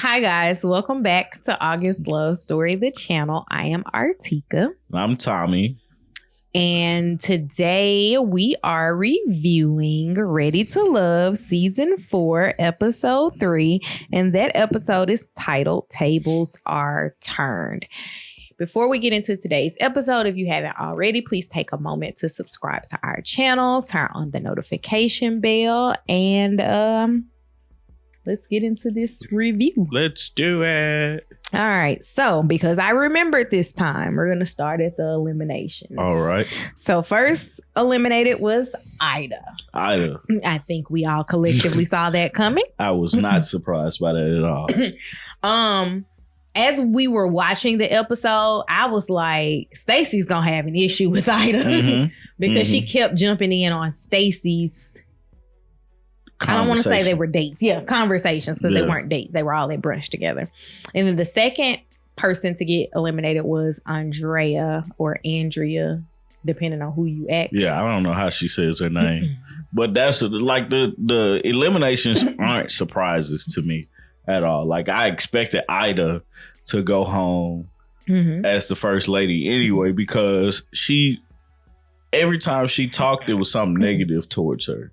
Hi guys, welcome back to August Love Story, the channel. I am Artieka. I'm Tommy. And today we are reviewing Ready to Love Season 4, Episode 3. And that episode is titled Tables Are Turned. Before we get into today's episode, if you haven't already, please take a moment to subscribe to our channel, turn on the notification bell, and let's get into this review. Let's do it. All right. So, because I remembered this time, we're going to start at the eliminations. All right. So, first eliminated was Ida. I think we all collectively saw that coming. I was not surprised by that at all. As we were watching the episode, I was like, Stacy's going to have an issue with Ida because she kept jumping in on Stacy's. I don't want to say they were dates. Yeah, conversations, because they weren't dates. They were all at brunch together. And then the second person to get eliminated was Andrea or Andrea, depending on who you ask. Yeah, I don't know how she says her name. But that's like the eliminations aren't surprises to me at all. Like, I expected Ida to go home as the first lady anyway, because every time she talked, it was something negative towards her.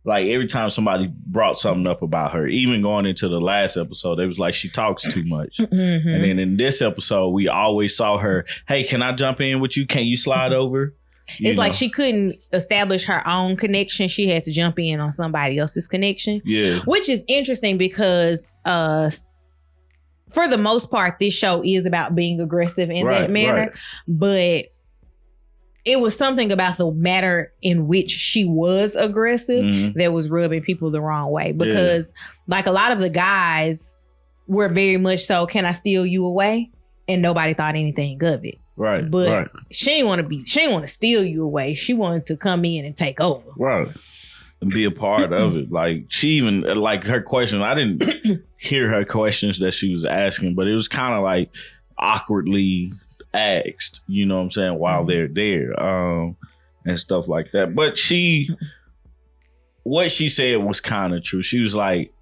Like, every time somebody brought something up about her, even going into the last episode, it was like she talks too much. And then in this episode, we always saw her, hey, can I jump in with you? Can you slide over? It's like she couldn't establish her own connection. She had to jump in on somebody else's connection. Yeah. Which is interesting because for the most part, this show is about being aggressive in that manner. Right. But it was something about the matter in which she was aggressive that was rubbing people the wrong way. Because like a lot of the guys were very much so, can I steal you away? And nobody thought anything of it. Right. But she didn't want to steal you away. She wanted to come in and take over. Right. And be a part of it. Like, she even, like, her question, I didn't hear her questions that she was asking, but it was kind of like awkwardly asked, you know what I'm saying, while they're there, and stuff like that. But what she said was kind of true. She was like,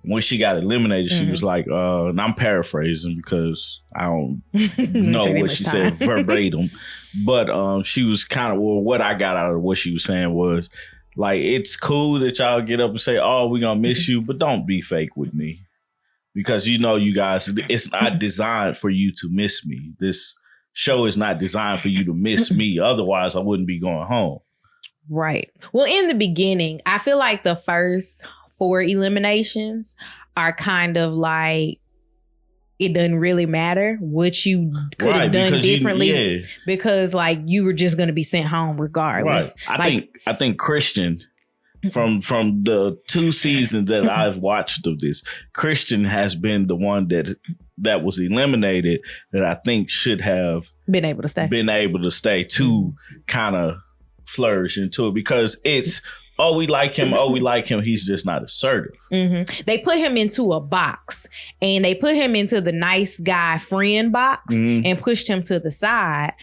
when she got eliminated, she was like, and I'm paraphrasing because I don't know what she said verbatim, but she was kind of, well, what I got out of what she was saying was like, it's cool that y'all get up and say, oh, we're gonna miss you, but don't be fake with me. Because, you know, you guys, it's not designed for you to miss me. This show is not designed for you to miss me. Otherwise, I wouldn't be going home. Right. Well, in the beginning, I feel like the first 4 eliminations are kind of like, it doesn't really matter what you could have done differently because, like, you were just going to be sent home regardless. Right. I think Christian, from the 2 seasons that I've watched of this, Christian has been the one that was eliminated that I think should have been able to stay to kind of flourish into it, because it's, oh, we like him, he's just not assertive. They put him into a box, and they put him into the nice guy friend box and pushed him to the side.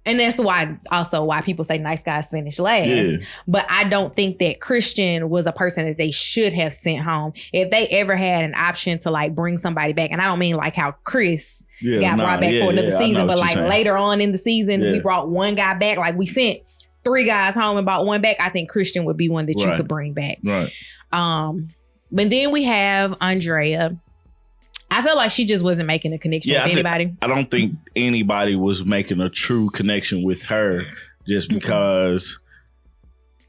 And that's why people say nice guys finish last. Yeah. But I don't think that Christian was a person that they should have sent home. If they ever had an option to, like, bring somebody back, and I don't mean like how Chris got brought back for another season, but like later on in the season, we brought one guy back. Like, we sent 3 guys home and brought one back. I think Christian would be one that you could bring back. Right. But then we have Andrea. I felt like she just wasn't making a connection with anybody. I don't think anybody was making a true connection with her just because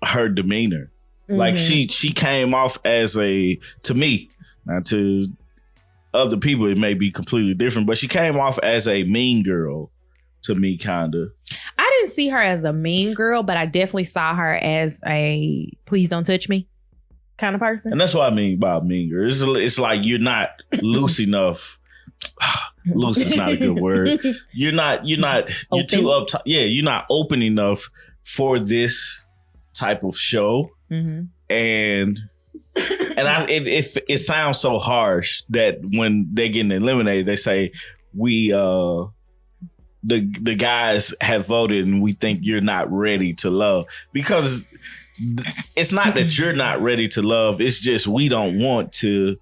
her demeanor. Like, she came off as to me, now to other people it may be completely different, but she came off as a mean girl to me, kind of. I didn't see her as a mean girl, but I definitely saw her as a please don't touch me kind of person. And that's what I mean by mean girl. It's like you're not loose enough. Loose is not a good word. You're too uptight. Yeah, you're not open enough for this type of show. And it sounds so harsh that when they get eliminated, they say the guys have voted and we think you're not ready to love, because it's not that you're not ready to love. It's just we don't want to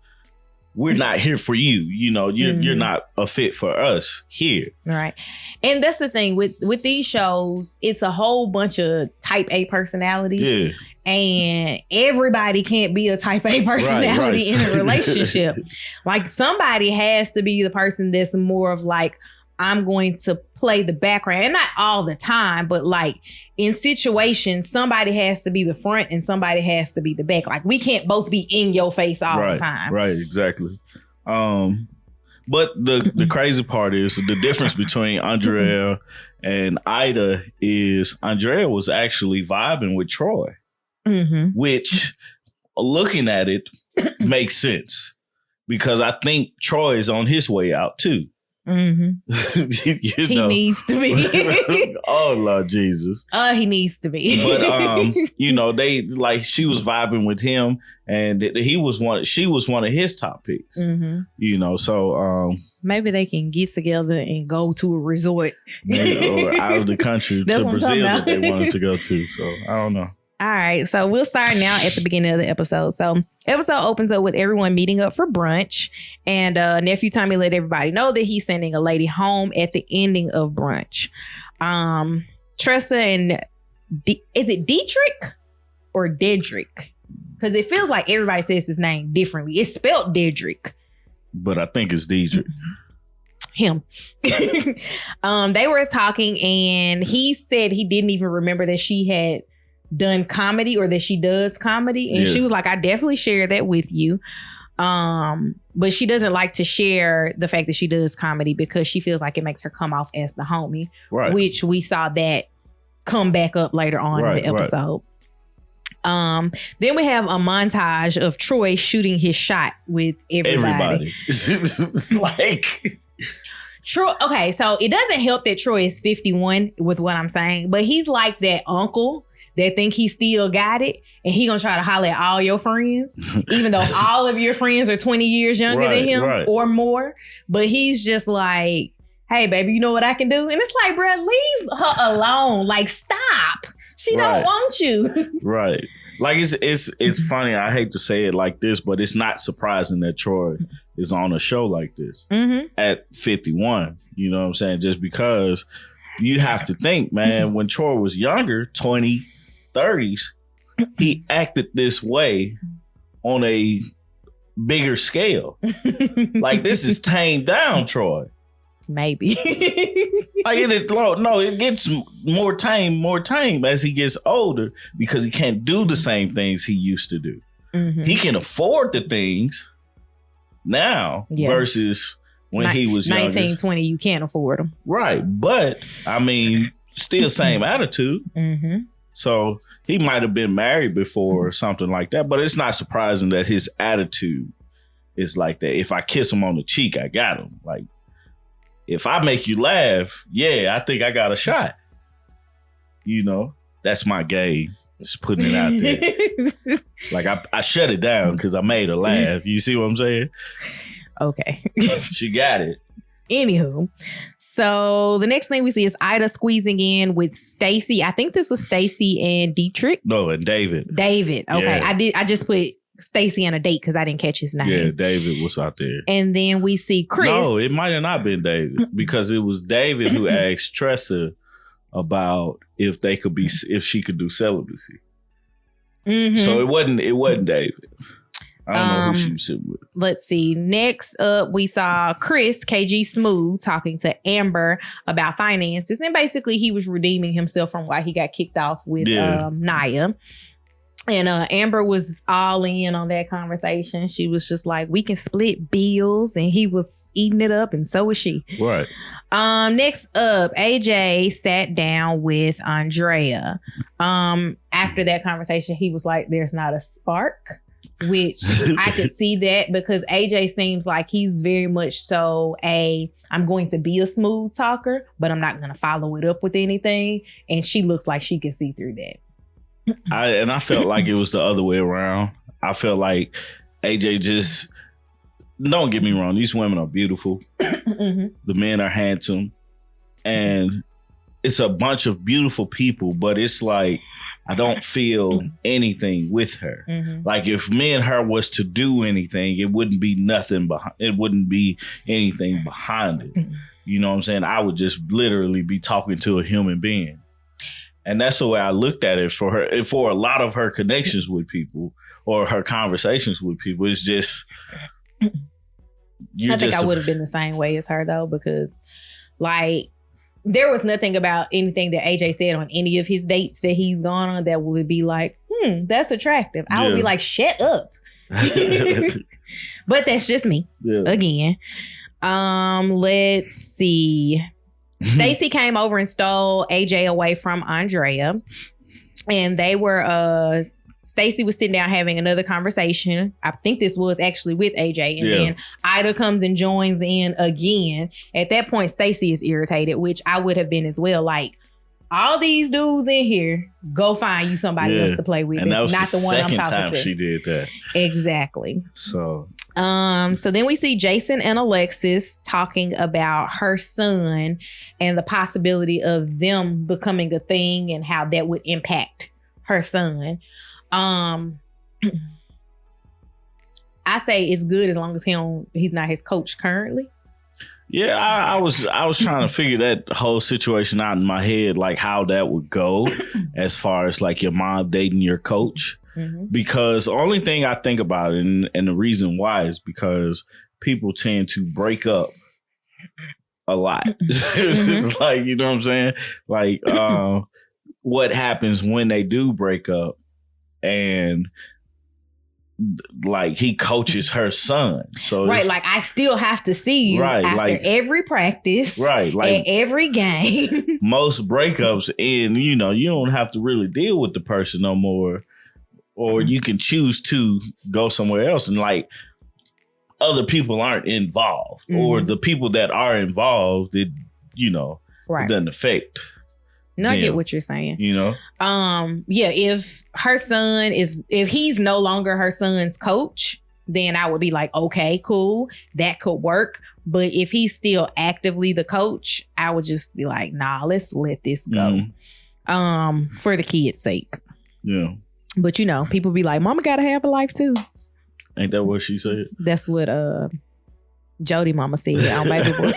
we're not here for you. You know, you're not a fit for us here. Right. And that's the thing with these shows, it's a whole bunch of type A personalities. Yeah. And everybody can't be a type A personality in a relationship. Like somebody has to be the person that's more of like, I'm going to play the background, and not all the time, but like in situations, somebody has to be the front and somebody has to be the back. Like we can't both be in your face all the time. Right, exactly. But the crazy part is the difference between Andrea and Ida is Andrea was actually vibing with Troy, which looking at it makes sense because I think Troy is on his way out too. He needs to be. Oh Lord Jesus. He needs to be. But you know, they like she was vibing with him, and she was one of his top picks. You know, so maybe they can get together and go to a resort or out of the country to Brazil that they wanted to go to. So I don't know. All right, so we'll start now at the beginning of the episode. So episode opens up with everyone meeting up for brunch, and nephew Tommy let everybody know that he's sending a lady home at the ending of brunch. Tressa and is it Dietrich or Dedrick? Because it feels like everybody says his name differently. It's spelled Dedrick, but I think it's Dietrich. Him. They were talking, and he said he didn't even remember that she had done comedy or that she does comedy, and she was like, I definitely share that with you, but she doesn't like to share the fact that she does comedy because she feels like it makes her come off as the homie, which we saw that come back up later on in the episode. Then we have a montage of Troy shooting his shot with everybody. It's like Troy, okay, so it doesn't help that Troy is 51 with what I'm saying, but he's like that uncle that think he still got it, and he gonna try to holler at all your friends, even though all of your friends are 20 years younger than him or more. But he's just like, hey, baby, you know what I can do? And it's like, bro, leave her alone. Like, stop. She don't want you. Right. Like, it's funny. I hate to say it like this, but it's not surprising that Troy is on a show like this at 51. You know what I'm saying? Just because you have to think, man, when Troy was younger, 20, 30s, he acted this way on a bigger scale. Like, this is tamed down, Troy. Maybe. Like it gets more tame as he gets older because he can't do the same things he used to do. He can afford the things now versus when he was 19, 20, you can't afford them. Right. But I mean, still same attitude. So he might have been married before or something like that, but it's not surprising that his attitude is like that. If I kiss him on the cheek, I got him. Like, if I make you laugh, I think I got a shot. You know, that's my game. Just putting it out there. Like, I shut it down because I made her laugh. You see what I'm saying? Okay. She got it. Anywho, so the next thing we see is Ida squeezing in with Stacy. I think this was Stacy and Dietrich. No, and David. Okay. Yeah. I just put Stacy on a date because I didn't catch his name. Yeah, David was out there. And then we see Chris. No, it might have not been David because it was David who asked Tressa about if she could do celibacy. So it wasn't David. I don't know who she was sitting with. Let's see. Next up, we saw Chris, KG Smooth, talking to Amber about finances. And basically, he was redeeming himself from why he got kicked off with Naya. And Amber was all in on that conversation. She was just like, we can split bills. And he was eating it up. And so was she. Right. Next up, AJ sat down with Andrea. After that conversation, he was like, there's not a spark. Which I could see that because AJ seems like he's very much so I'm going to be a smooth talker, but I'm not going to follow it up with anything. And she looks like she can see through that. I felt like it was the other way around. I felt like AJ just, don't get me wrong, these women are beautiful. The men are handsome. And it's a bunch of beautiful people, but it's like I don't feel anything with her. Like if me and her was to do anything, it wouldn't be nothing behind. It wouldn't be anything behind it. You know what I'm saying? I would just literally be talking to a human being. And that's the way I looked at it for her. For a lot of her connections with people or her conversations with people, it's just. I think I would have been the same way as her though, because like there was nothing about anything that AJ said on any of his dates that he's gone on that would be like, that's attractive. I would be like, shut up. But that's just me. Again. Let's see. Stacey came over and stole AJ away from Andrea. And they were Stacey was sitting down having another conversation. I think this was actually with AJ. And then Ida comes and joins in again. At that point, Stacey is irritated, which I would have been as well. Like, all these dudes in here, go find you somebody else to play with. And that was not the one I'm talking to. second time she did that. Exactly. So then we see Jason and Alexis talking about her son and the possibility of them becoming a thing and how that would impact her son. I say it's good as long as he's not his coach currently. Yeah, I was trying to figure that whole situation out in my head, like how that would go as far as like your mom dating your coach. Because the only thing I think about it, and the reason why is because people tend to break up a lot. It's like, you know what I'm saying? Like what happens when they do break up and like he coaches her son. So like I still have to see you after every practice, like at every game. Most breakups, and you don't have to really deal with the person no more, or you can choose to go somewhere else, and like other people aren't involved, or the people that are involved, it it doesn't affect. No, I get what you're saying. If her son if he's no longer her son's coach, then I would be like, okay, cool, that could work. But if he's still actively the coach, I would just be like, nah, let's let this go. For the kid's sake. Yeah. But people be like, mama gotta have a life too. Ain't that what she said? That's what Jody mama said on Baby Boy.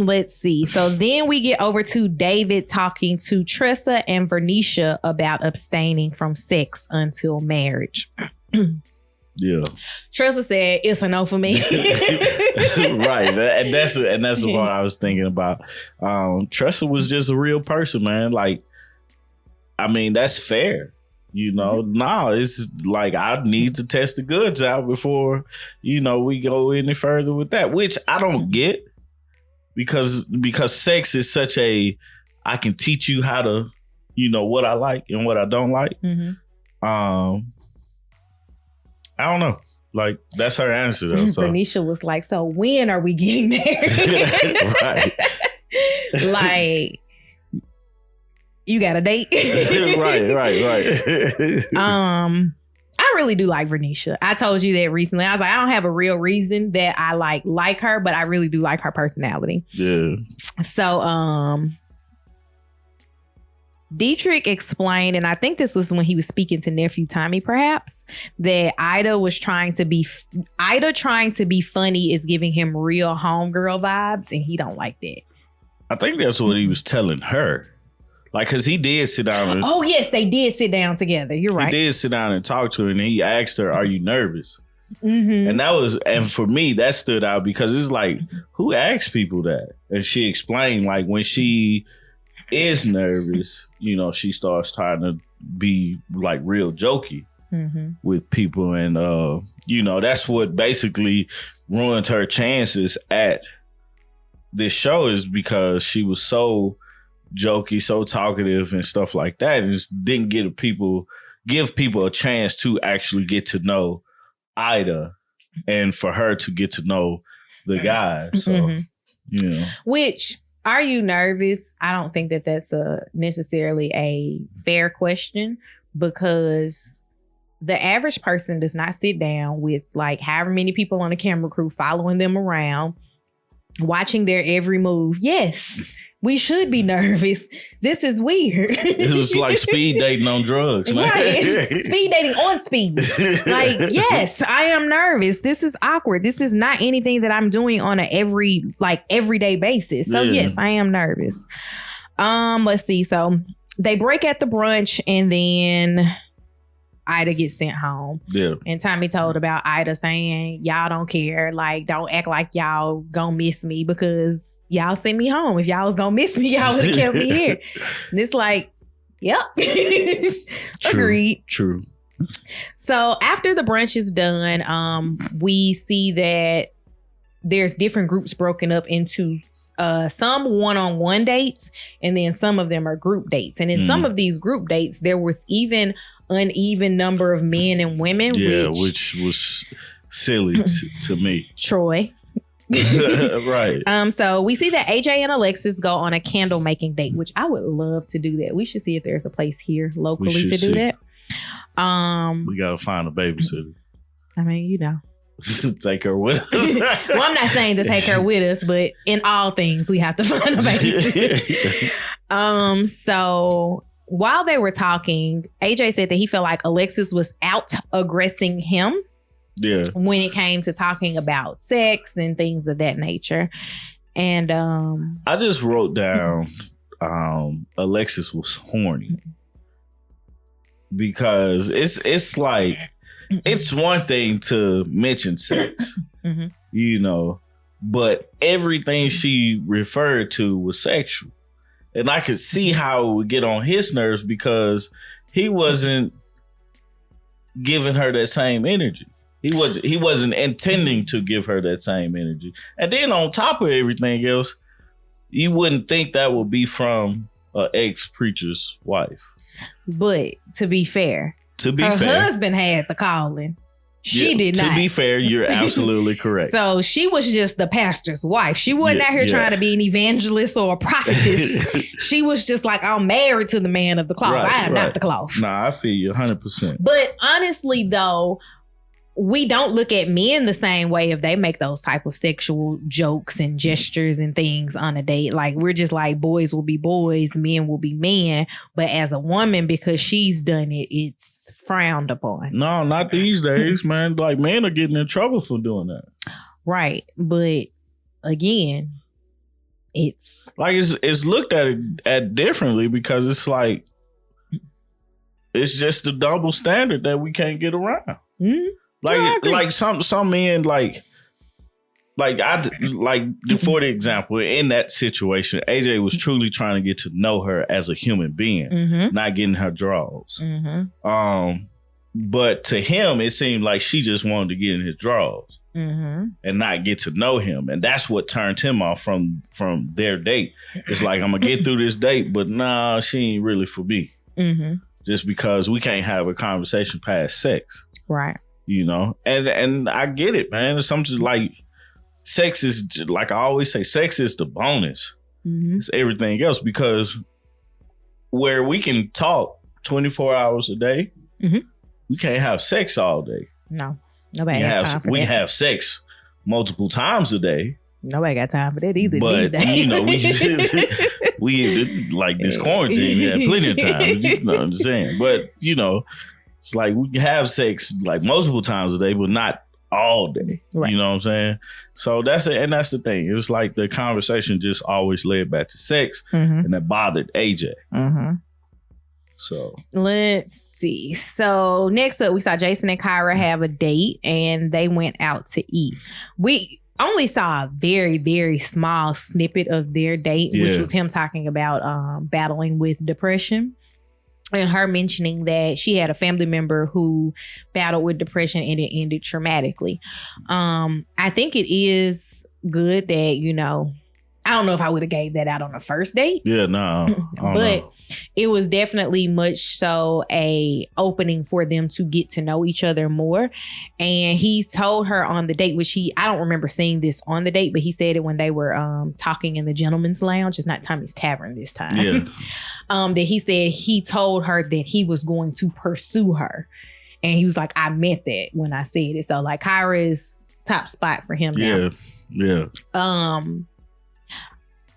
Let's see. So then we get over to David talking to Tressa and Vernisha about abstaining from sex until marriage. Yeah. Tressa said it's a no for me. Right. And that's the part I was thinking about. Tressa was just a real person, man. Like, I mean, that's fair. It's like I need to test the goods out before, we go any further with that, which I don't get because sex is such I can teach you how to, what I like and what I don't like. I don't know. Like, that's her answer though. So. Vernisha was like, so when are we getting married? Right. Like, you got a date. Right. I really do like Vernisha. I told you that recently. I was like, I don't have a real reason that I like her, but I really do like her personality. Yeah. So Dietrich explained, and I think this was when he was speaking to nephew Tommy, perhaps, that Ida trying to be funny is giving him real homegirl vibes, and he don't like that. I think that's what he was telling her. Like, because he did sit down. Oh, yes, they did sit down together. You're right. He did sit down and talk to her, and he asked her, are you nervous? And for me, that stood out because it's like, who asks people that? And she explained, like, when she is nervous, she starts trying to be, like, real jokey with people. And, that's what basically ruined her chances at this show, is because she was so jokey, so talkative and stuff like that, and just didn't give people a chance to actually get to know Ida and for her to get to know the guy. So, Which, are you nervous? I don't think that that's necessarily a fair question, because the average person does not sit down with like however many people on the camera crew following them around, watching their every move. Yes, We should be nervous. This is weird. It was like speed dating on drugs, man. Right. It's speed dating on speed. Like, yes, I am nervous. This is awkward. This is not anything that I'm doing on a everyday basis. So yes, I am nervous. Let's see. So they break at the brunch and then Ida gets sent home. Yeah. And Tommy told about Ida saying, y'all don't care. Like, don't act like y'all gonna miss me because y'all sent me home. If y'all was gonna miss me, y'all would have kept me here. And it's like, yep. Agreed. True. So after the brunch is done, we see that there's different groups broken up into some one-on-one dates, and then some of them are group dates. And in some of these group dates, there was even uneven number of men and women. Yeah, which was silly to me. Troy. Right. So we see that AJ and Alexis go on a candle making date, which I would love to do that. We should see if there's a place here locally to do that. We gotta find a babysitter. I mean, you know. Take her with us. Well, I'm not saying to take her with us, but in all things, we have to find a babysitter. So while they were talking, AJ said that he felt like Alexis was out aggressing him. Yeah. When it came to talking about sex and things of that nature. And I just wrote down Alexis was horny. Because it's like it's one thing to mention sex, you know, but everything she referred to was sexual. And I could see how it would get on his nerves because he wasn't giving her that same energy. He wasn't intending to give her that same energy. And then on top of everything else, you wouldn't think that would be from an ex-preacher's wife. But to be fair, her husband had the calling. She did not. To be fair, you're absolutely correct. So she was just the pastor's wife. She wasn't out here trying to be an evangelist or a prophetess. She was just like, I'm married to the man of the cloth. I am not the cloth. Nah, I feel you 100%. But honestly, though, we don't look at men the same way if they make those type of sexual jokes and gestures and things on a date. Like, we're just like, boys will be boys, men will be men. But as a woman, because she's done it, it's frowned upon. No, not these days, man. Like, men are getting in trouble for doing that. Right. But again, it's like it's looked at differently because it's like it's just a double standard that we can't get around. Mm-hmm. Like some men for the example, in that situation, AJ was truly trying to get to know her as a human being, not getting her draws. But to him, it seemed like she just wanted to get in his draws and not get to know him, and that's what turned him off from their date. It's like, I'm gonna get through this date, but nah, she ain't really for me. Just because we can't have a conversation past sex, right? You know, and I get it, man. It's something like sex is, like I always say, sex is the bonus. It's everything else, because where we can talk 24 hours a day, we can't have sex all day. No, nobody has time for that. We can have sex multiple times a day. Nobody got time for that either these days. You know, we like this quarantine, we had plenty of time. You know what I'm saying? But, you know, it's like we can have sex like multiple times a day, but not all day. Right. You know what I'm saying? So that's it. And that's the thing. It was like the conversation just always led back to sex, and that bothered AJ. So let's see. So next up, we saw Jason and Kyra have a date, and they went out to eat. We only saw a very, very small snippet of their date, which was him talking about battling with depression. And her mentioning that she had a family member who battled with depression and it ended traumatically. I think it is good that, you know, I don't know if I would have gave that out on the first date. Yeah, no. But it was definitely much so a opening for them to get to know each other more. And he told her on the date, which I don't remember seeing this on the date, but he said it when they were talking in the gentleman's lounge. It's not Tommy's Tavern this time. Yeah. That he said he told her that he was going to pursue her. And he was like, I meant that when I said it. So like, Kyra is top spot for him now. Yeah.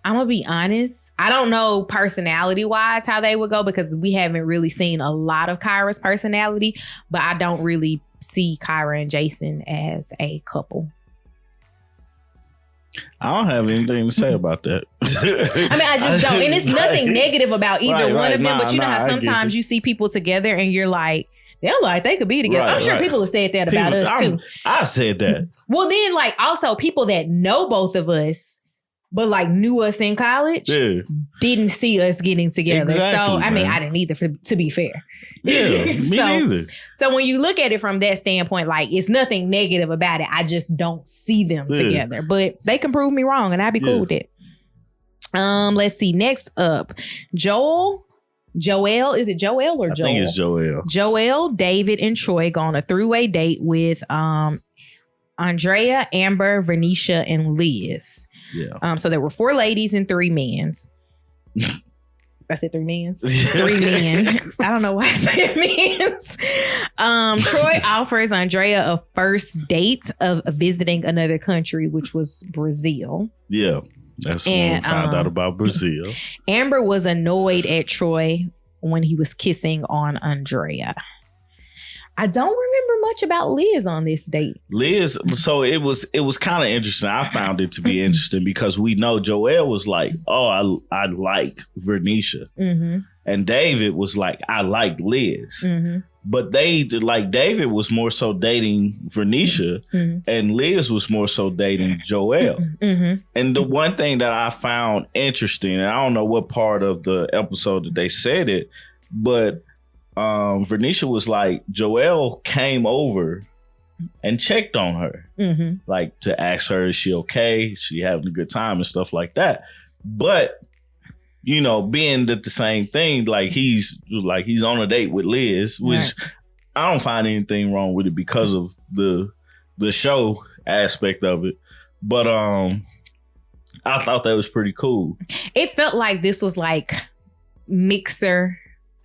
I'm gonna be honest. I don't know personality wise how they would go because we haven't really seen a lot of Kyra's personality, but I don't really see Kyra and Jason as a couple. I don't have anything to say about that. I mean, I just don't. And it's nothing negative about either one of them. But you know how sometimes you see people together and you're like, they're like, they could be together. I'm sure people have said that about us too. I've said that. Well, then like also people that know both of us, but like knew us in college, didn't see us getting together. Exactly, so, I mean, I didn't either, to be fair. Yeah, me neither. So when you look at it from that standpoint, like it's nothing negative about it. I just don't see them together. But they can prove me wrong and I'd be cool with it. Let's see. Next up, Joel. Is it Joel or Joel? I think it's Joel. Joel, David, and Troy go on a three-way date with Andrea, Amber, Vernisha, and Liz. Yeah. So there were 4 ladies and 3 men's. I said 3 men's. 3 men. I don't know why I said men's. Troy offers Andrea a first date of visiting another country, which was Brazil. Yeah. That's when we found out about Brazil. Amber was annoyed at Troy when he was kissing on Andrea. I don't remember much about Liz on this date. Liz, so it was kind of interesting. I found it to be interesting because we know Joel was like, oh, I like Vernisha. Mm-hmm. And David was like, I like Liz. Mm-hmm. But David was more so dating Vernisha and Liz was more so dating Joel. Mm-hmm. And the one thing that I found interesting, and I don't know what part of the episode that they said it, but Vernisha was like, Joel came over and checked on her, like to ask her, is she okay? Is she having a good time and stuff like that. But, you know, being that the same thing, like he's on a date with Liz, which I don't find anything wrong with it because of the show aspect of it. But I thought that was pretty cool. It felt like this was like Mixer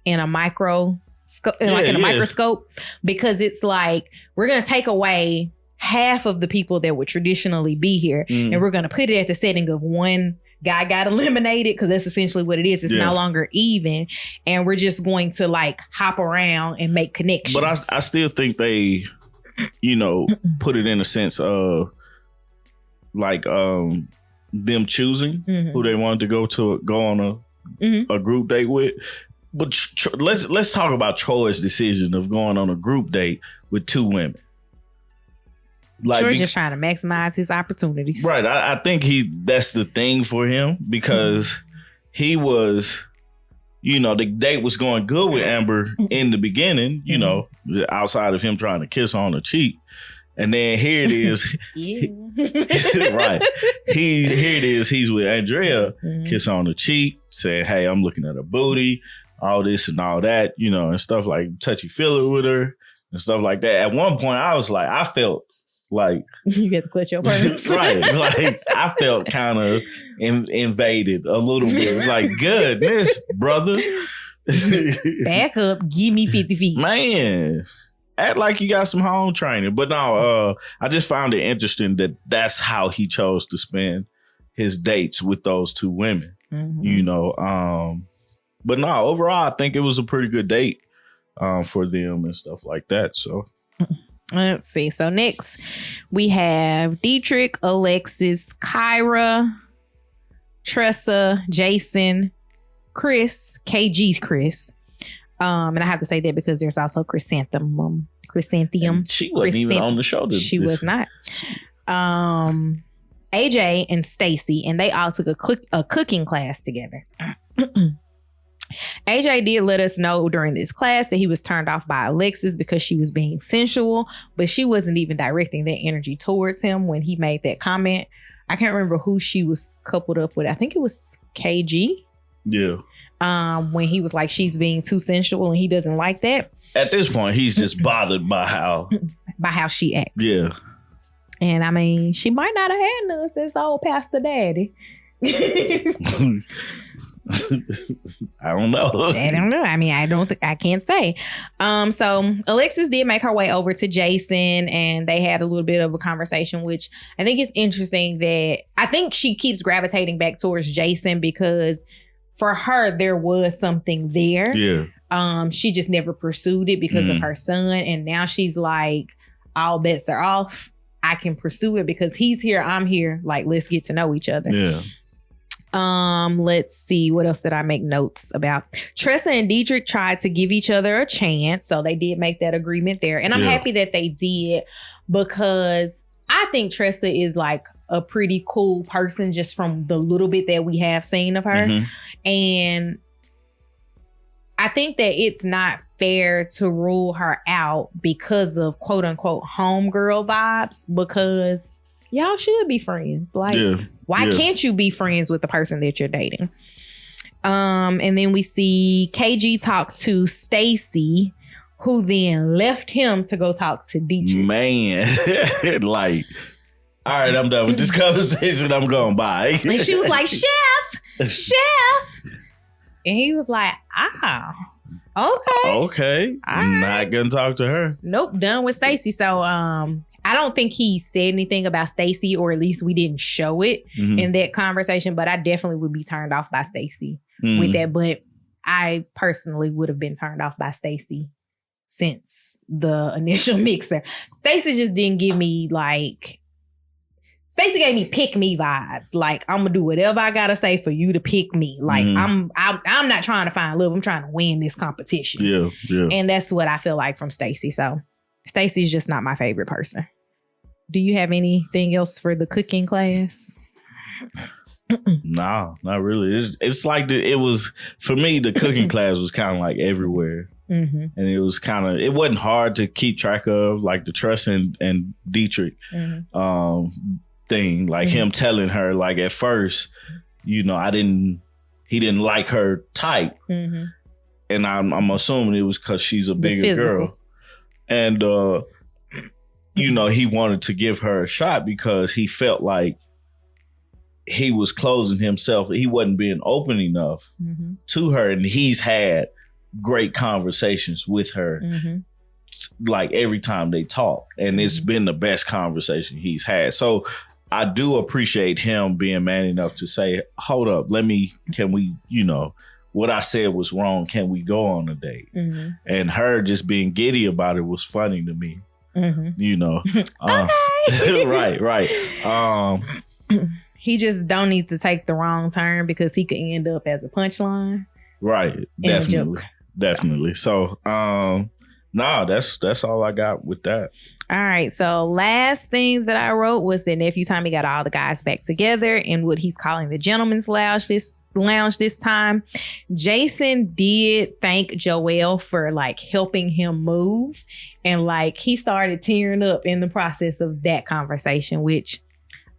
in a microscope, microscope, because it's like we're gonna take away half of the people that would traditionally be here, and we're gonna put it at the setting of one guy got eliminated, because that's essentially what it is. It's no longer even, and we're just going to like hop around and make connections. But I still think they, you know, put it in a sense of like them choosing who they wanted to go on a group date with. But let's talk about Troy's decision of going on a group date with 2 women. Like, Troy's just trying to maximize his opportunities. Right. I think that's the thing for him, because he was, you know, the date was going good with Amber in the beginning, you know, outside of him trying to kiss on her cheek. And then here it is. Right. Here it is. He's with Andrea, kiss on the cheek, saying, hey, I'm looking at her booty, all this and all that, you know, and stuff like touchy feely with her and stuff like that. At one point, I was like, I felt like you get to clutch your purse. Right. Like I felt kind of invaded a little bit. Like, goodness, brother. Back up, give me 50 feet. Man, act like you got some home training. But no, I just found it interesting that that's how he chose to spend his dates with those 2 women. You know, but no, overall, I think it was a pretty good date for them and stuff like that. So let's see. So next we have Dietrich, Alexis, Kyra, Tressa, Jason, Chris, KG's Chris. And I have to say that because there's also Chrysanthemum. And she wasn't even on the show. She was not. AJ and Stacy, and they all took a cooking class together. AJ did let us know during this class that he was turned off by Alexis because she was being sensual, but she wasn't even directing that energy towards him when he made that comment. I can't remember who she was coupled up with. I think it was KG. Yeah. When he was like, she's being too sensual and he doesn't like that. At this point, he's just bothered by how she acts. Yeah. And I mean, she might not have had none since old Pastor Daddy. I don't know. I mean, I can't say. So Alexis did make her way over to Jason, and they had a little bit of a conversation, which I think is interesting. That I think she keeps gravitating back towards Jason because for her there was something there. Yeah. She just never pursued it because of her son, and now she's like, all bets are off. I can pursue it because he's here, I'm here. Like, let's get to know each other. Yeah. Let's see, what else did I make notes about? Tressa and Dietrich tried to give each other a chance, so they did make that agreement there, and I'm happy that they did, because I think Tressa is like a pretty cool person just from the little bit that we have seen of her. And I think that it's not fair to rule her out because of quote unquote homegirl vibes, because y'all should be friends. Like, why can't you be friends with the person that you're dating? And then we see KG talk to Stacy, who then left him to go talk to Dietrich. Man, like, all right, I'm done with this conversation. I'm going by. And she was like, Chef. And he was like, okay. I'm not gonna talk to her. Nope, done with Stacy. So I don't think he said anything about Stacy, or at least we didn't show it in that conversation. But I definitely would be turned off by Stacy with that. But I personally would have been turned off by Stacy since the initial mixer. Stacy just didn't give me like. Stacy gave me pick me vibes. Like, I'm gonna do whatever I gotta say for you to pick me. Like, I'm not trying to find love. I'm trying to win this competition. Yeah. And that's what I feel like from Stacy. So Stacy's just not my favorite person. Do you have anything else for the cooking class? No, not really. It's like it was, for me, the cooking class was kind of like everywhere. And it was it wasn't hard to keep track of, like the Tressa and Dietrich thing, like him telling her, like, at first, you know, he didn't like her type. And I'm assuming it was because she's a bigger girl. And, you know, he wanted to give her a shot because he felt like he was closing himself. He wasn't being open enough to her. And he's had great conversations with her, like every time they talk. And it's been the best conversation he's had. So I do appreciate him being man enough to say, hold up, can we, you know, what I said was wrong. Can we go on a date? And her just being giddy about it was funny to me. You know, right. He just don't need to take the wrong turn because he could end up as a punchline. Right. Definitely. So, no, that's all I got with that. All right. So last thing that I wrote was that nephew Tommy got all the guys back together in what he's calling the gentleman's lounge this time. Jason did thank Joelle for like helping him move, and like he started tearing up in the process of that conversation, which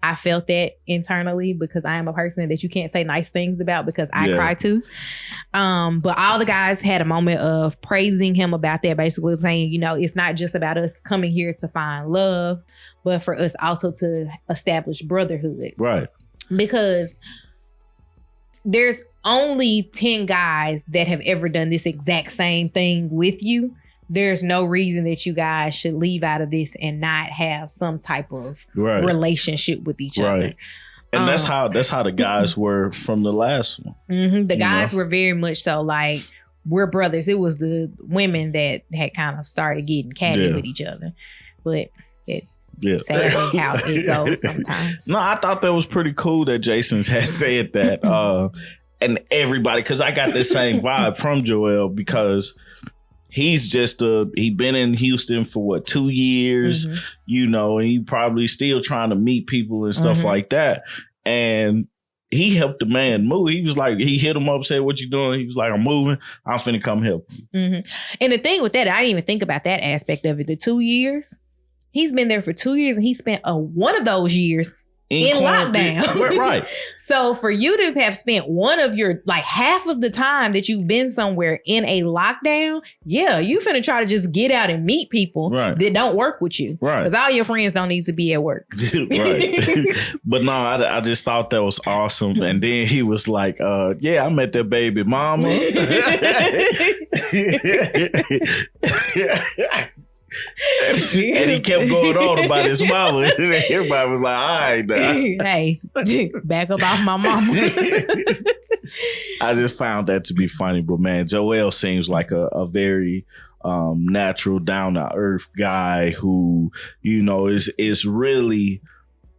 I felt that internally because I am a person that you can't say nice things about because I cry too. But all the guys had a moment of praising him about that, basically saying, you know, it's not just about us coming here to find love, but for us also to establish brotherhood. Right. Because there's only 10 guys that have ever done this exact same thing with you. There's no reason that you guys should leave out of this and not have some type of relationship with each other. And that's how the guys were from the last one. The guys were very much so like, we're brothers. It was the women that had kind of started getting catty with each other. But it's sadly how it goes sometimes. No, I thought that was pretty cool that Jason's had said that. And everybody, because I got the same vibe from Joelle, because he's just he been in Houston for 2 years, you know, and he probably still trying to meet people and stuff like that. And he helped the man move. He was like, he hit him up, said, "What you doing?" He was like, "I'm moving. I'm finna come help you." And the thing with that, I didn't even think about that aspect of it. The 2 years, he's been there for 2 years, and he spent one of those years in lockdown. Right. So for you to have spent one of your, like half of the time that you've been somewhere in a lockdown, yeah, you finna try to just get out and meet people that don't work with you. Right. Because all your friends don't need to be at work. Right. But no, I just thought that was awesome. And then he was like, yeah, I met that baby mama. And he kept going on about his mama. Everybody was like, all right, now. Hey, back up off my mama. I just found that to be funny. But man, Joel seems like a very natural, down to earth guy who, you know, is really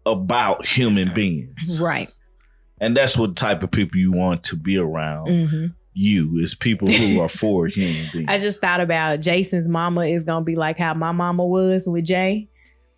about human beings. Right. And that's what type of people you want to be around. Mm-hmm. You is people who are for human beings. I just thought about Jason's mama is gonna be like how my mama was with Jay.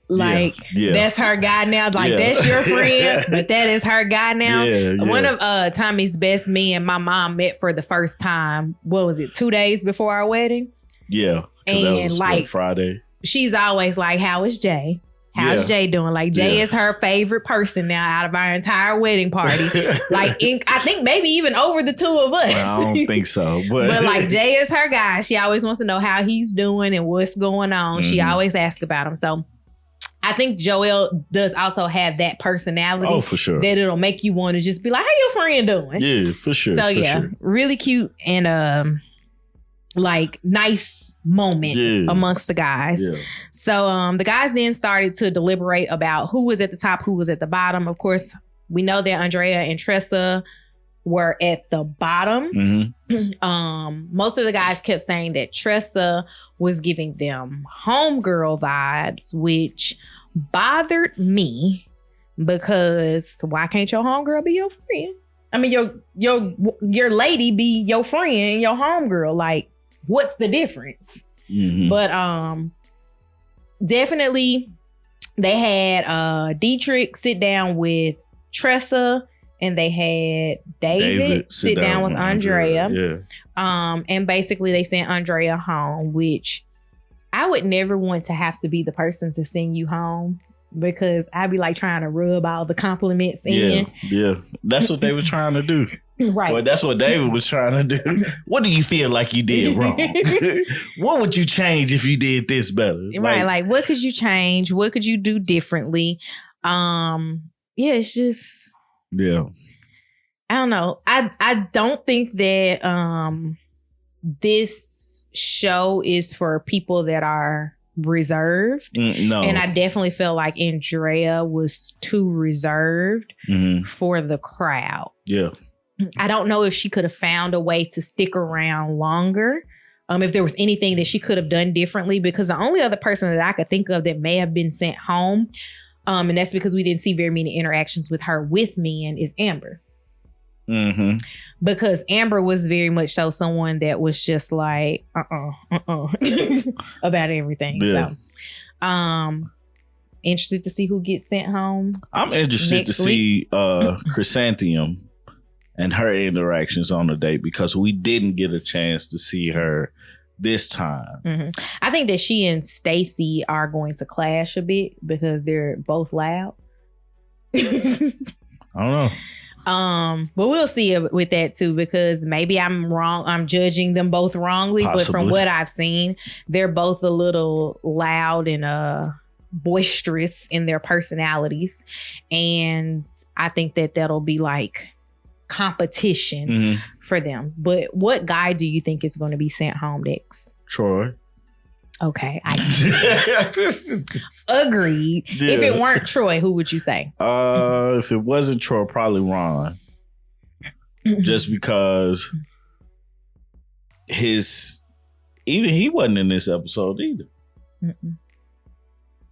Like that's her guy now. Like that's your friend, but that is her guy now. One of Tommy's best men, my mom met for the first time. What was it? 2 days before our wedding. Yeah, and that was, like Friday. She's always like, "How is Jay? How's Jay doing?" Like Jay is her favorite person now out of our entire wedding party. Like I think maybe even over the two of us. Well, I don't think so. But like Jay is her guy. She always wants to know how he's doing and what's going on. Mm-hmm. She always asks about him. So I think Joel does also have that personality. Oh, for sure. That it'll make you want to just be like, how your friend doing? Yeah, for sure. So really cute and like nice moment amongst the guys. Yeah. So the guys then started to deliberate about who was at the top, who was at the bottom. Of course, we know that Andrea and Tressa were at the bottom. Mm-hmm. Most of the guys kept saying that Tressa was giving them homegirl vibes, which bothered me because why can't your homegirl be your friend? I mean, your lady be your friend, your homegirl. Like, what's the difference? Mm-hmm. But definitely they had Dietrich sit down with Tressa and they had David sit down with Andrea. Yeah. And basically they sent Andrea home, which I would never want to have to be the person to send you home because I'd be like trying to rub all the compliments in. Yeah. That's what they were trying to do. Right. Well, that's what David was trying to do. What do you feel like you did wrong? What would you change if you did this better? Right. Like what could you change? What could you do differently? It's just I don't know. I don't think that this show is for people that are reserved. No. And I definitely feel like Andrea was too reserved for the crowd. Yeah. I don't know if she could have found a way to stick around longer. If there was anything that she could have done differently, because the only other person that I could think of that may have been sent home, and that's because we didn't see very many interactions with her with men, is Amber. Mm-hmm. Because Amber was very much so someone that was just like, about everything. Yeah. So, interested to see who gets sent home. I'm interested to see Chrysanthemum and her interactions on the date because we didn't get a chance to see her this time. Mm-hmm. I think that she and Stacy are going to clash a bit because they're both loud. I don't know. But we'll see with that too, because maybe I'm wrong. I'm judging them both wrongly, Possibly. But from what I've seen, they're both a little loud and boisterous in their personalities. And I think that that'll be like competition for them. But what guy do you think is going to be sent home next? Troy. Okay. Agreed. Yeah. If it weren't Troy, who would you say? If it wasn't Troy, probably Ron. Just because he wasn't in this episode either. Mm-mm.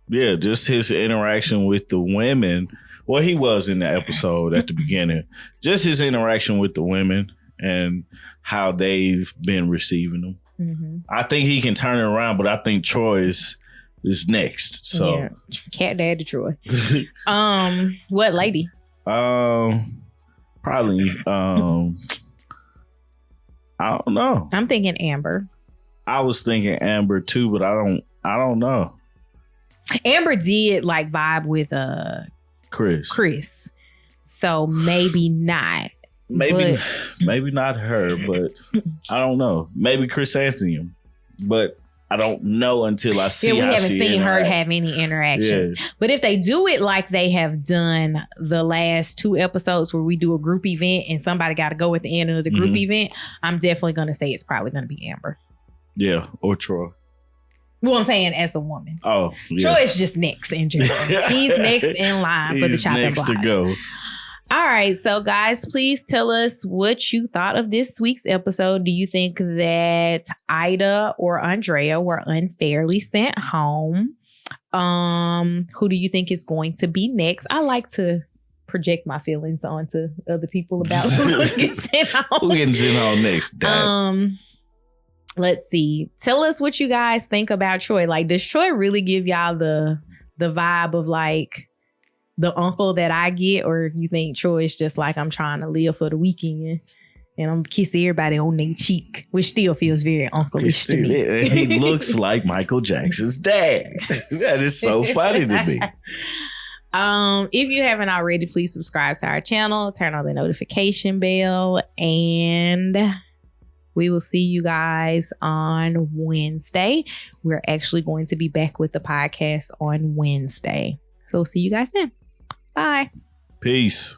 Yeah, just his interaction with the women. Well, he was in the episode at the beginning. Just his interaction with the women and how they've been receiving them. Mm-hmm. I think he can turn it around, but I think Troy is next. So cat dad to Troy. What lady? Probably. I don't know. I'm thinking Amber. I was thinking Amber too, but I don't know. Amber did like vibe with Chris. So maybe not. Maybe not her, but I don't know. Maybe Chrysanthemum, but I don't know until I see. Yeah, we haven't seen her have any interactions. Yeah. But if they do it like they have done the last 2 episodes where we do a group event and somebody got to go at the end of the group event, I'm definitely going to say it's probably going to be Amber. Yeah, or Troy. Well, I'm saying as a woman. Oh, yeah. Troy is just next in general. He's next in line for the chopping block. Next to go. All right, so guys, please tell us what you thought of this week's episode. Do you think that Ida or Andrea were unfairly sent home? Who do you think is going to be next? I like to project my feelings onto other people about who gets sent home. Who gets sent home next, Dad? Let's see. Tell us what you guys think about Troy. Like, does Troy really give y'all the vibe of like the uncle that I get, or you think Troy is just like, I'm trying to live for the weekend and I'm kissing everybody on their cheek, which still feels very uncle-ish to me. He looks like Michael Jackson's dad. That is so funny to me. If you haven't already, please subscribe to our channel, turn on the notification bell, and we will see you guys on Wednesday. We're actually going to be back with the podcast on Wednesday. So see you guys then. Bye. Peace.